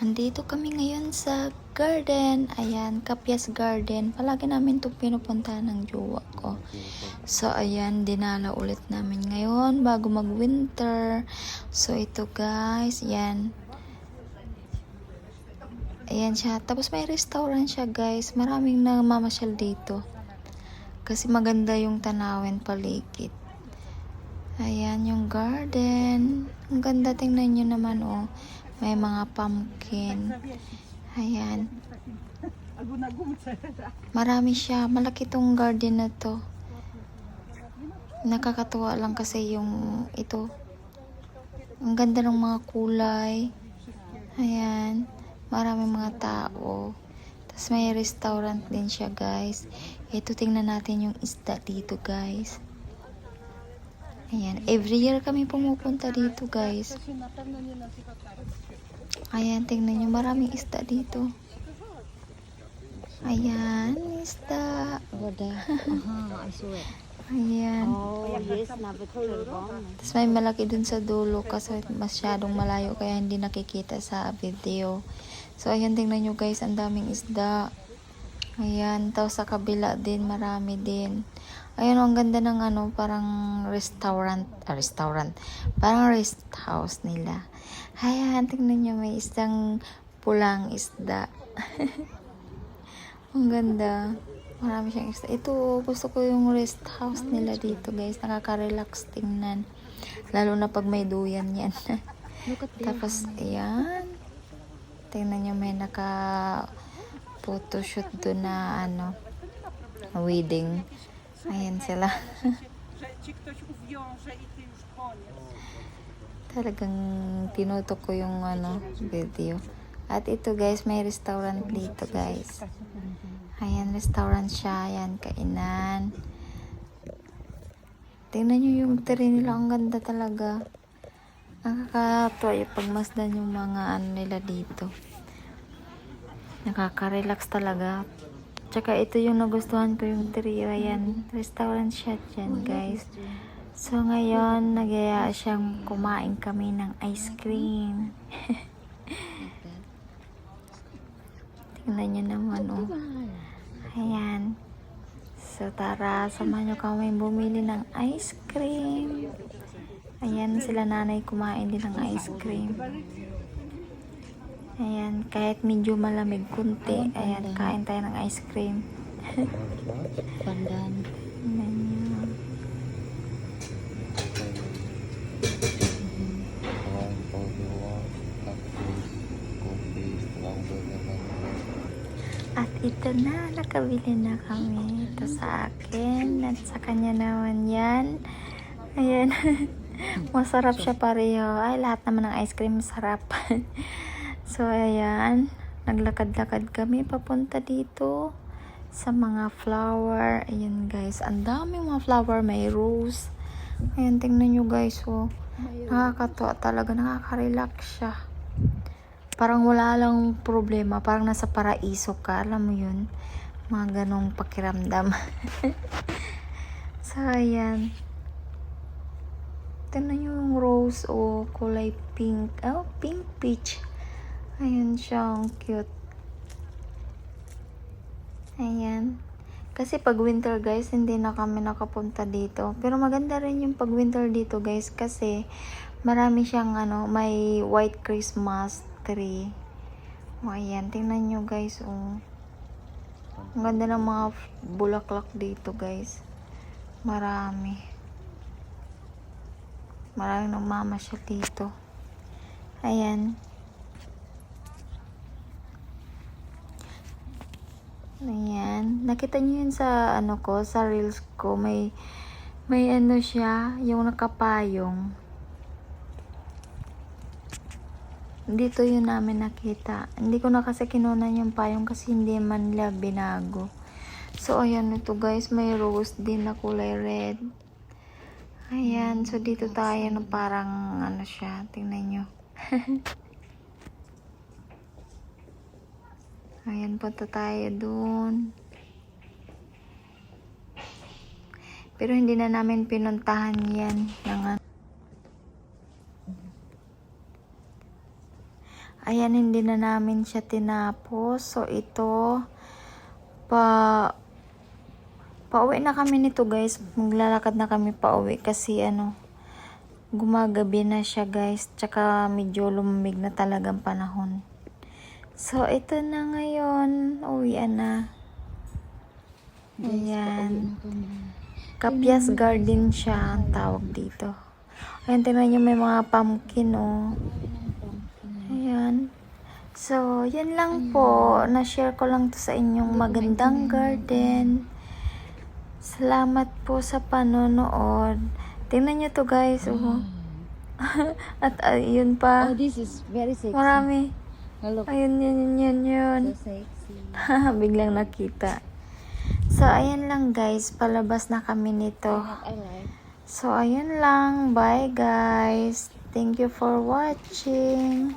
Andito kami ngayon sa garden. Ayan, Capias Garden. Palagi namin itong pinupuntahan ng jowa ko. So, ayan, dinala ulit namin ngayon bago mag-winter. So, ito guys, ayan. Ayan siya. Tapos may restaurant siya guys. Maraming namamasyal dito. Kasi maganda yung tanawin paligid. Ayan yung garden. Ang ganda, tingnan nyo naman oh. May mga pumpkin. Ayan. Marami siya. Malaki tong garden na to. Nakakatuwa lang kasi yung ito. Ang ganda ng mga kulay. Ayan. Maraming mga tao. Tapos may restaurant din siya guys. Ito, tingnan natin yung isda dito guys. Ayan. Every year kami pumupunta dito guys. Ayan, tingnan nyo. Maraming isda dito. Ayan, isda. I saw it. Ayan. Oh, yes, navigator. Tapos may malaki dun sa dulo kasi masyadong malayo kaya hindi nakikita sa video. So, ayan, tingnan nyo guys. Ang daming isda. Ayan. Tapos sa kabila din, marami din. Ayan, ang ganda ng ano, parang restaurant. Parang rest house nila. Ayan, tingnan nyo. May isang pulang isda. Ang ganda. Marami siyang isda. Ito, gusto ko yung rest house nila dito guys. Nakaka-relax tingnan. Lalo na pag may duyan yan. Tapos, ayan. Tingnan nyo, may naka-photoshoot doon na ano, wedding. Ayan sila. Talagang tinutok ko yung ano, video. At ito guys, may restaurant dito guys. Ayan, restaurant siya. Ayan, kainan. Tingnan nyo yung tiri nila. Ang ganda talaga. Nakakatuwa yung pagmasdan yung mga ano nila dito. Nakaka-relax talaga. Tsaka ito yung nagustuhan ko yung trio. Ayan, restaurant siya dyan guys. So ngayon, nagyaya siyang kumain kami ng ice cream. Tingnan nyo naman oh. Ayan. So tara, samahan nyo kami bumili ng ice cream. Ayan, sila nanay kumain din ng ice cream. Ayan, kahit medyo malamig kunti. Ayan, kain tayo ng ice cream. Pandan. Ayan nyo. At ito na, nakabili na kami. Ito sa akin. At sa kanya naman yan. Ayan. Masarap siya pareho. Ay, lahat naman ng ice cream masarap. So, ayan. Naglakad-lakad kami papunta dito sa mga flower. Ayan, guys. Ang daming mga flower. May rose. Ayan, tingnan nyo, guys. Oh. Nakakatuwa talaga. Nakaka-relax siya. Parang wala lang problema. Parang nasa paraiso ka. Alam mo yun? Mga ganong pakiramdam. So, ayan. Tingnan nyo yung rose o kulay pink. Oh, pink peach. Ayan siya. Ang cute. Ayan. Kasi pag winter guys, hindi na kami nakapunta dito. Pero maganda rin yung pag winter dito guys. Kasi marami siyang ano, may white Christmas tree. O, ayan. Tingnan nyo guys. Oh. Ang ganda ng mga bulaklak dito guys. Marami. Maraming namamasyal dito. Ayan. Ayan. Nakita niyo yun sa ano ko, sa reels ko. May ano siya, yung nakapayong. Dito yun namin nakita. Hindi ko na kasi kinunan yung payong kasi hindi man nila binago. So, ayan ito guys. May rose din na kulay red. Ayan. So, dito tayo na parang ano siya. Tingnan nyo. Ayan, punta tayo dun. Pero hindi na namin pinuntahan yan. ayan, hindi na namin siya tinapos. So, ito, pauwi na kami nito guys. Maglalakad na kami pauwi kasi gumagabi na siya guys. Tsaka medyo lumamig na talagang panahon. So, ito na ngayon. Uwian na. Ayan. Kapias Garden siya ang tawag dito. Ayan, tingnan nyo, may mga pumpkin, oh. Ayan. So, yun lang po. Na-share ko lang to sa inyong magandang garden. Salamat po sa panonood. Tingnan nyo to, guys, oh. At ayun pa. Oh, this is very sexy. Marami. Oh, look, Ayun, yun. so sexy. Biglang nakita. So, ayan lang, guys. Palabas na kami nito. I like. So, ayun lang. Bye, guys. Thank you for watching.